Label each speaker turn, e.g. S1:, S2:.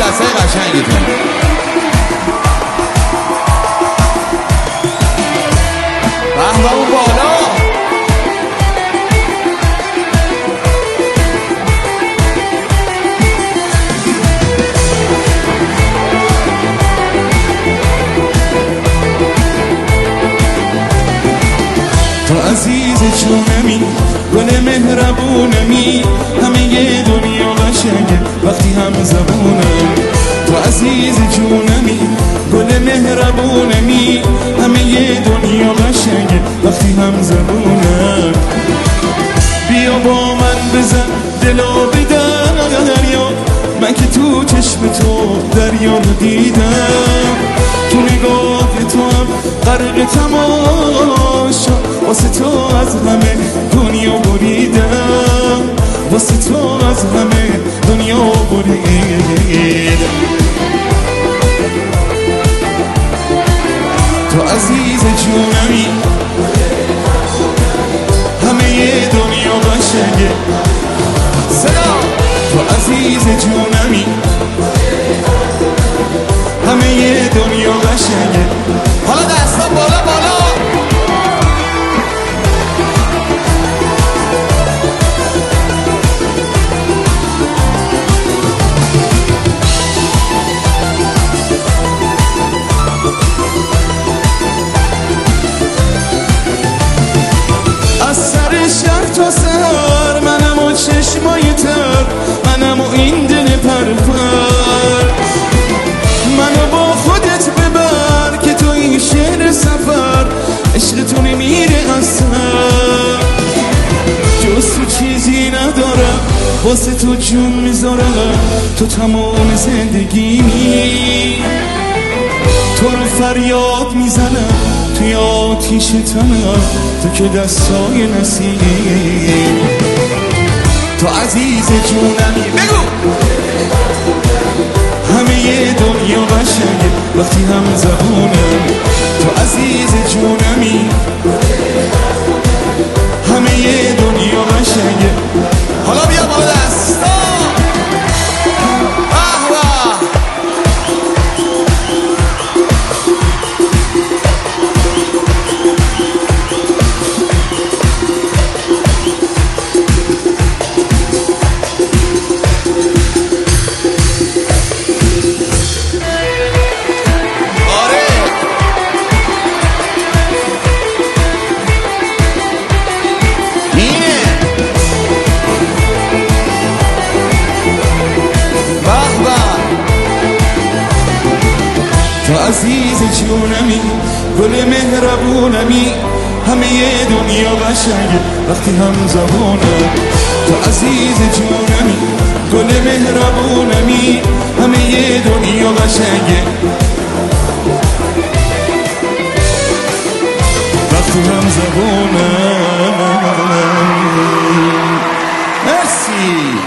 S1: دستای قشنگتون. به به اون بالا.
S2: تو عزیز جونمی، گل مهربونمی، همه یه دنیا قشنگه وقتی هم زبونم. تو عزیز جونمی، گل مهربونمی، همه یه دنیا قشنگه وقتی هم زبونم. بیا با من بزن دلو به دریا، من که تو چشم تو دریا رو دیدم. تو نگاه تو هم غرق تماشا، واسه تو از همه دنیا بریدم، واسه تو از همه دنیا بریدم. تو عزیز جونمی، همه دنیا قشنگه.
S1: صدا.
S2: تو عزیز جونمی، همه دنیا قشنگه.
S1: حالا دستا بالا بالا.
S2: از سر شهر تا سر منم و چشمای تر، منم و این دل پرپر. منو با خودت ببر که تو این شهر سفر، عشق تو نمیره اصلا. جز تو چیزی ندارم، واسه تو جون میذارم، تو تمام زندگیمی. تو رو فریاد میزنم توی آتیش تنم، تو که دستای نسیم. تو عزیز جونمی،
S1: بگو.
S2: همه دنیا قشنگه وقتی هم زبونم. تو عزیز جونمی، همه دنیا قشنگه.
S1: حالا بیا بالا دستا. به به.
S2: تو عزیز جونمی، گل مهربونمی، همه دنیا قشنگه وقتی هم زبونم. تو عزیز جونمی، گل مهربونمی، همه دنیا قشنگه وقتی هم زبونم. مرسی.